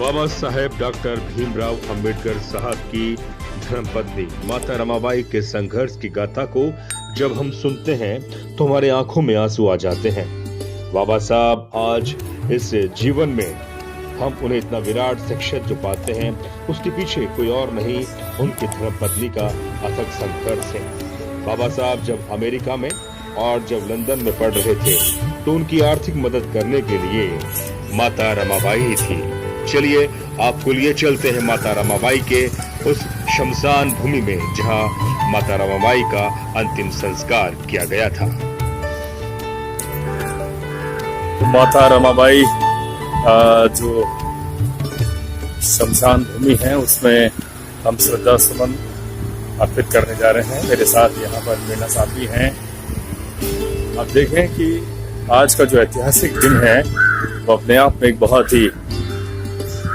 Baba Saheb doctor Bhimrao Ambedkar साहब की धर्मपत्नी माता रमाबाई के संघर्ष की गाथा को जब हम सुनते हैं तो हमारे आंखों में आंसू आ जाते हैं। बाबा साहब आज इस जीवन में हम उन्हें इतना विराट शख्सियत जो पाते हैं उसके पीछे कोई और नहीं, उनकी धर्मपत्नी का अथक संघर्ष है। बाबा साहब जब अमेरिका में और जब लंदन में पढ़ रहे थे तो उनकी आर्थिक मदद करने के लिए माता रमाबाई ही थी। चलिए आपको लिए चलते हैं माता रमाबाई के उस शमशान भूमि में जहां माता रमाबाई का अंतिम संस्कार किया गया था। माता रमाबाई जो शमशान भूमि है उसमें हम श्रद्धा सुमन अर्पित करने जा रहे हैं। मेरे साथ यहाँ पर मीना साहब भी हैं। आप देखें कि आज का जो ऐतिहासिक दिन है वो अपने आप में एक बहुत ही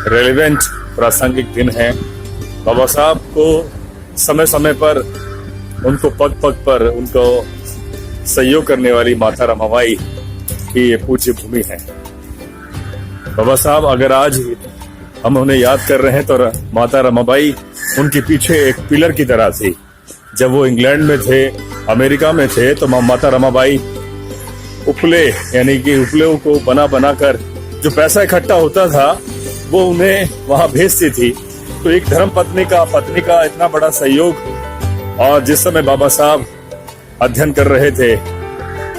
रेलेवेंट प्रासंगिक दिन है। बाबा साहब को समय समय पर उनको पग पग पर उनको सहयोग करने वाली माता रमाबाई की ये पूज्य भूमि है। बाबा साहब अगर आज हम उन्हें याद कर रहे हैं तो माता रमाबाई उनके पीछे एक पिलर की तरह थी। जब वो इंग्लैंड में थे, अमेरिका में थे, तो माता रमाबाई उपले यानी कि उपले को बना बना कर जो पैसा इकट्ठा होता था वो उन्हें वहां भेजती थी। तो एक धर्म पत्नी का इतना बड़ा सहयोग। और जिस समय बाबा साहब अध्ययन कर रहे थे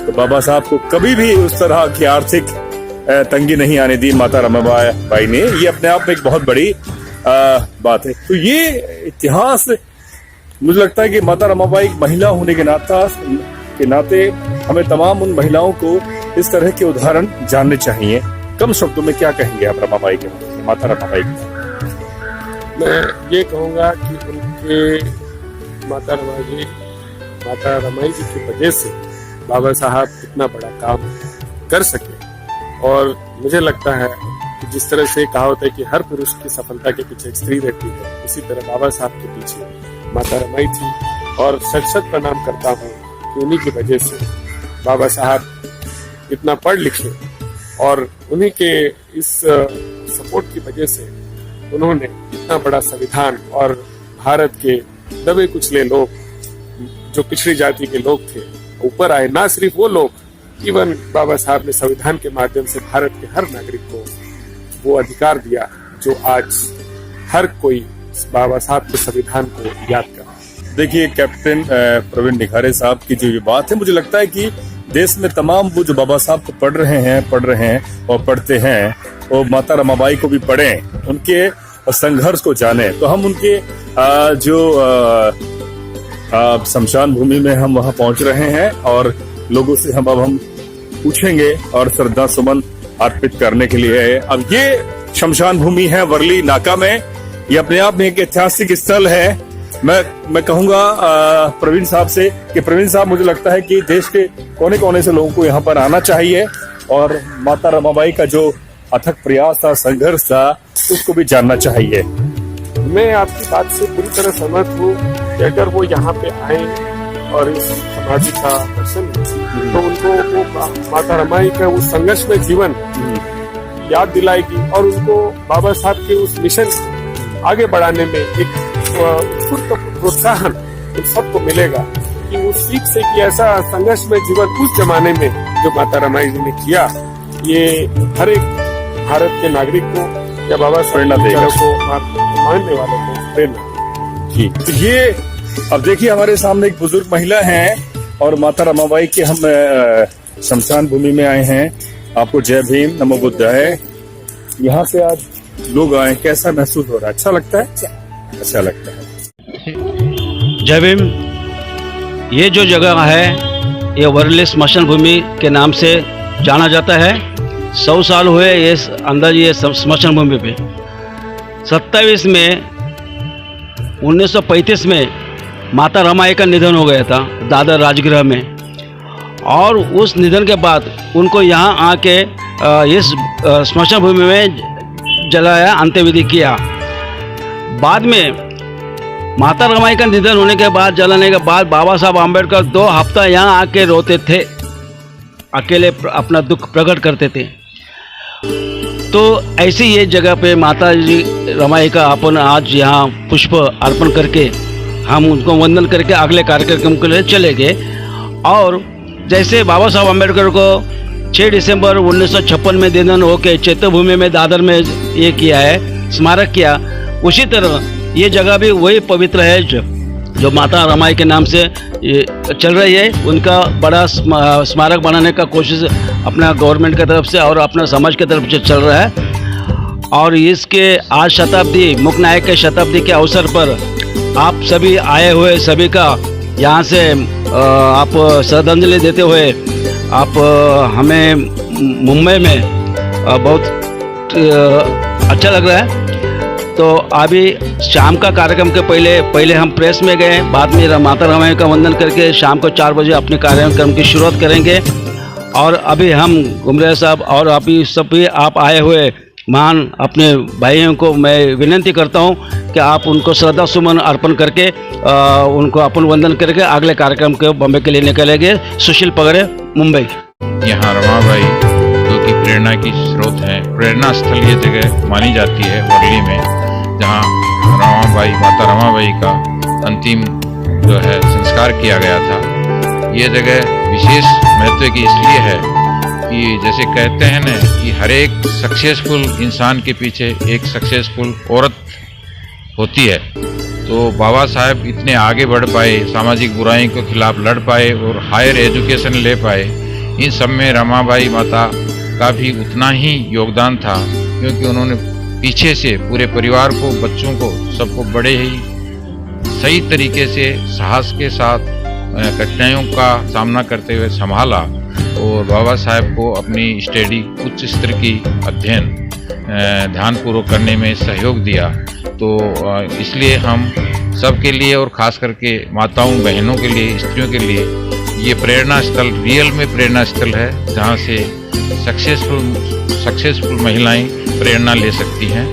तो बाबा साहब को कभी भी उस तरह की आर्थिक तंगी नहीं आने दी माता रमाबाई ने। ये अपने आप में एक बहुत बड़ी बात है। तो ये इतिहास मुझे लगता है कि माता रमाबाई महिला होने के नाते हमें तमाम उन महिलाओं को इस तरह के उदाहरण जानने चाहिए। कम शब्दों में क्या कहेंगे आप रमाबाई के, माता रमाबाई के? मैं ये कहूँगा कि उनके माता रमाई जी की वजह से बाबा साहब इतना बड़ा काम कर सके। और मुझे लगता है कि जिस तरह से कहावत है कि हर पुरुष की सफलता के पीछे एक स्त्री रहती है, उसी तरह बाबा साहब के पीछे माता रमाई थी। और सच प्रणाम करता हूँ कि उन्हीं की वजह से बाबा साहब इतना पढ़ लिखे और उन्हीं के इस सपोर्ट की वजह से उन्होंने इतना बड़ा संविधान और भारत के दबे कुचले लोग, जो पिछड़ी जाति के लोग थे, ऊपर आए। ना सिर्फ वो लोग, इवन बाबा साहब ने संविधान के माध्यम से भारत के हर नागरिक को वो अधिकार दिया जो आज हर कोई बाबा साहब के संविधान को याद कर। देखिए कैप्टन प्रवीण निखारे साहब की जो ये बात है, मुझे लगता है कि देश में तमाम वो जो बाबा साहब को पढ़ रहे हैं और पढ़ते हैं, वो माता रमाबाई को भी पढ़ें, उनके संघर्ष को जाने। तो हम उनके जो शमशान भूमि में हम वहां पहुंच रहे हैं और लोगों से हम पूछेंगे और श्रद्धा सुमन अर्पित करने के लिए। अब ये शमशान भूमि है वर्ली नाका में। ये अपने आप में एक ऐतिहासिक स्थल है। मैं कहूंगा प्रवीण साहब से कि प्रवीण साहब, मुझे लगता है कि देश के कोने कोने से लोगों को यहाँ पर आना चाहिए और माता रमाबाई का जो अथक प्रयास था, संघर्ष था, उसको भी जानना चाहिए। मैं आपकी बात से पूरी तरह सहमत हूँ कि अगर वो यहाँ पे आए और इस समाधि का दर्शन तो उनको वो माता रमाई का उस संघर्ष में जीवन याद दिलाएगी और उनको बाबा साहब के उस मिशन आगे बढ़ाने में एक प्रोत्साहन उन सबको मिलेगा कि वो सीख से कि ऐसा संघर्ष में जीवन उस जमाने में जो माता रमाई जी ने किया, ये हर एक भारत के नागरिक को या बाबा साहब को मानने वालों को प्रेरणा जी। तो ये अब देखिए हमारे सामने एक बुजुर्ग महिला है और माता रमाबाई के हम शमशान भूमि में आए हैं। आपको जय भीम, नमो बुद्धाय। यहाँ से आज लोग आए, कैसा महसूस हो रहा है? अच्छा लगता है? अच्छा लगता है। जय भीम। ये जो जगह है ये वर्ली स्मशान भूमि के नाम से जाना जाता है। 100 साल हुए ये अंदर ये स्मशान भूमि पे। 27 में 1935 में माता रमाई का निधन हो गया था दादर राजगृह में। और उस निधन के बाद उनको यहाँ आके इस स्मशान भूमि में जलाया, अंत्यविधि किया। बाद में माता रमाई का निधन होने के बाद, जलाने के बाद बाबा साहब आम्बेडकर 2 हफ्ता यहाँ आके रोते थे, अकेले अपना दुख प्रकट करते थे। तो ऐसी ये जगह पे माता जी रमाई का अपन आज यहाँ पुष्प अर्पण करके हम उनको वंदन करके अगले कार्यक्रम के लिए चले गए। और जैसे बाबा साहब अम्बेडकर को 6 दिसंबर 1956 में निधन होकर चैत्यभूमि में दादर में ये किया है, स्मारक किया, उसी तरह ये जगह भी वही पवित्र है जो माता रमाई के नाम से चल रही है। उनका बड़ा स्मारक बनाने का कोशिश अपना गवर्नमेंट की तरफ से और अपना समाज की तरफ से चल रहा है। और इसके आज शताब्दी मुख्य नायक के शताब्दी के अवसर पर आप सभी आए हुए सभी का यहाँ से आप श्रद्धांजलि देते हुए आप हमें मुंबई में बहुत अच्छा लग रहा है। तो अभी शाम का कार्यक्रम के पहले हम प्रेस में गए, बाद में माता रमाई का वंदन करके शाम को 4 बजे अपने कार्यक्रम की शुरुआत करेंगे। और अभी हम घुमरे साहब और अभी सभी आप आए हुए महान अपने भाइयों को मैं विनती करता हूं कि आप उनको श्रद्धा सुमन अर्पण करके उनको अपन वंदन करके अगले कार्यक्रम के बॉम्बे के लिए निकलेंगे। सुशील पगड़े, मुंबई। यहाँ रमाबाई जो कि प्रेरणा की स्रोत है, प्रेरणा स्थल ये जगह मानी जाती है वर्ली में, जहाँ रमाबाई माता रमाबाई का अंतिम जो है संस्कार किया गया था। ये जगह विशेष महत्व की इसलिए है कि जैसे कहते हैं ना कि हर एक सक्सेसफुल इंसान के पीछे एक सक्सेसफुल औरत होती है। तो बाबा साहब इतने आगे बढ़ पाए, सामाजिक बुराई के खिलाफ लड़ पाए और हायर एजुकेशन ले पाए, इन सब में रमाबाई माता का भी उतना ही योगदान था, क्योंकि उन्होंने पीछे से पूरे परिवार को, बच्चों को, सबको बड़े ही सही तरीके से साहस के साथ कठिनाइयों का सामना करते हुए संभाला और बाबा साहब को अपनी स्टडी उच्च स्तर की अध्ययन ध्यानपूर्वक करने में सहयोग दिया। तो इसलिए हम सब के लिए और ख़ास करके माताओं बहनों के लिए, स्त्रियों के लिए ये प्रेरणा स्थल रियल में प्रेरणा स्थल है, जहाँ से सक्सेसफुल महिलाएं प्रेरणा ले सकती हैं।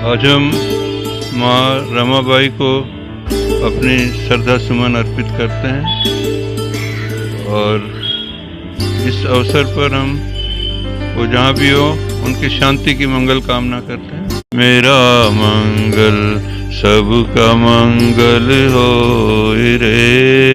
आज हम माँ रमाबाई को अपनी श्रद्धा सुमन अर्पित करते हैं और इस अवसर पर हम वो जहाँ भी हो उनकी शांति की मंगल कामना करते हैं। मेरा मंगल सबका मंगल होए रे।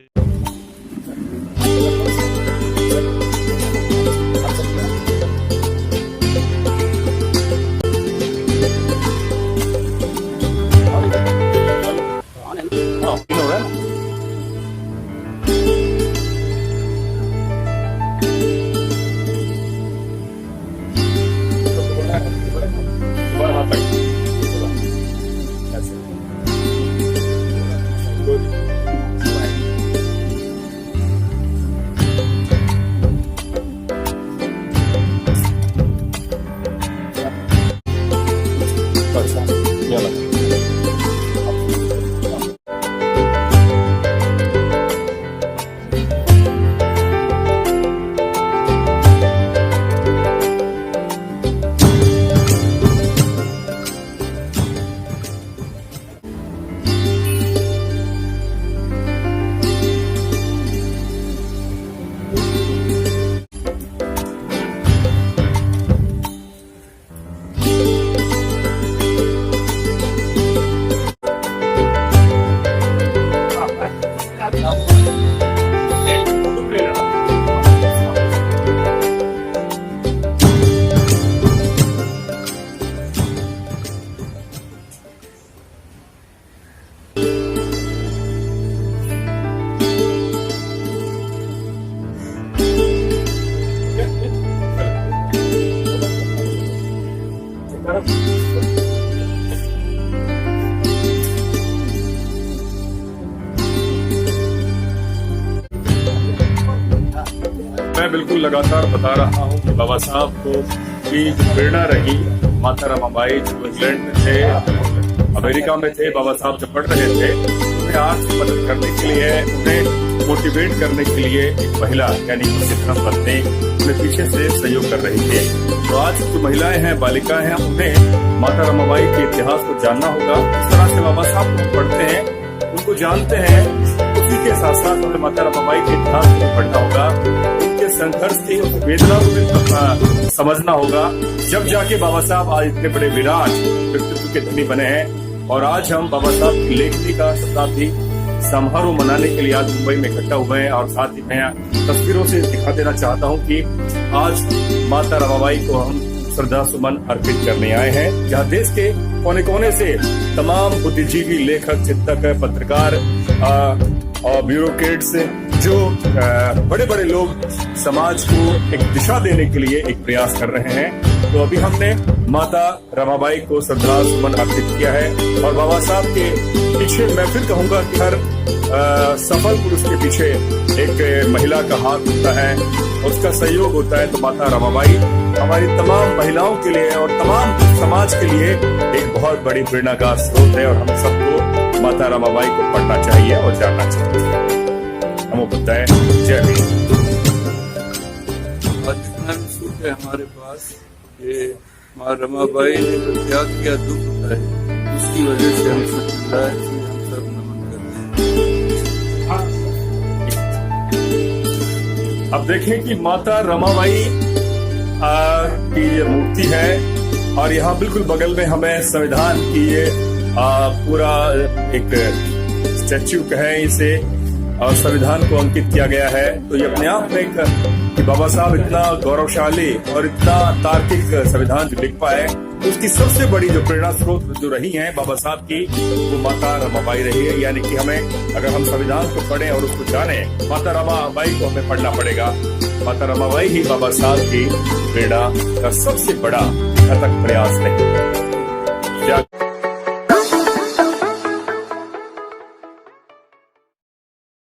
मैं बिल्कुल लगातार बता रहा हूँ कि बाबा साहब को की जो प्रेरणा रही, माता रमाबाई जो इंग्लैंड में थे, अमेरिका में थे, बाबा साहब जब पढ़ रहे थे, उन्हें आर्थिक मदद करने के लिए, उन्हें मोटिवेट करने के लिए एक महिला यानी उनकी धर्मपत्नी उन्हें पीछे से सहयोग कर रही थी। तो आज जो महिलाएं हैं, बालिकाएं हैं, उन्हें माता रमाबाई के इतिहास को जानना होगा। इस तरह से बाबा साहब को पढ़ते हैं, उनको जानते हैं, उसी के साथ साथ उन्हें माता रमाबाई के इतिहास को पढ़ना होगा। संघर्ष थी उस वेदना को भी समझना होगा, जब जाके बाबा साहब आज इतने बड़े विराट व्यक्तित्व के धनी बने हैं। और आज हम बाबा साहब की लेखनी का शताब्दी समारोह मनाने के लिए आज मुंबई में इकट्ठा हुए हैं। और साथ ही मैं तस्वीरों से दिखा देना चाहता हूँ कि आज माता रमाबाई को हम श्रद्धा सुमन अर्पित करने आए हैं, जहाँ देश के कोने कोने से तमाम बुद्धिजीवी, लेखक, चिंतक, पत्रकार और ब्यूरोक्रेट्स, जो बड़े बड़े लोग समाज को एक दिशा देने के लिए एक प्रयास कर रहे हैं। तो अभी हमने माता रमाबाई को श्रद्धा सुमन अर्पित किया है। और बाबा साहब के पीछे मैं फिर कहूंगा कि हर सफल पुरुष के पीछे एक महिला का हाथ होता है, उसका सहयोग होता है। तो माता रमाबाई हमारी तमाम महिलाओं के लिए और तमाम समाज के लिए एक बहुत बड़ी प्रेरणा का स्रोत है। और हम सबको माता रमाबाई को पढ़ना चाहिए और जानना चाहिए। नमो बुद्धाय, जय भीम। आज जितना भी सुख है हमारे पास, ये माँ रमाबाई ने जो त्याग किया, दुख उठाए, उसकी वजह से हम सब नमन करते हैं। अब देखें कि माता रमाबाई की ये मूर्ति है और यहाँ बिल्कुल बगल में हमें संविधान की ये पूरा एक स्टैच्यू कहें इसे, और संविधान को अंकित किया गया है। तो ये अपने आप में कि बाबा साहब इतना गौरवशाली और इतना तार्किक संविधान जो लिख पाए, तो उसकी सबसे बड़ी जो प्रेरणा स्रोत जो रही है बाबा साहब की, वो माता रमाबाई रही है। यानी कि हमें अगर हम संविधान को पढ़ें और उसको जाने, माता रमाबाई को हमें पढ़ना पड़ेगा। माता रमाबाई ही बाबा साहब की प्रेरणा का सबसे बड़ा घटक प्रयास है।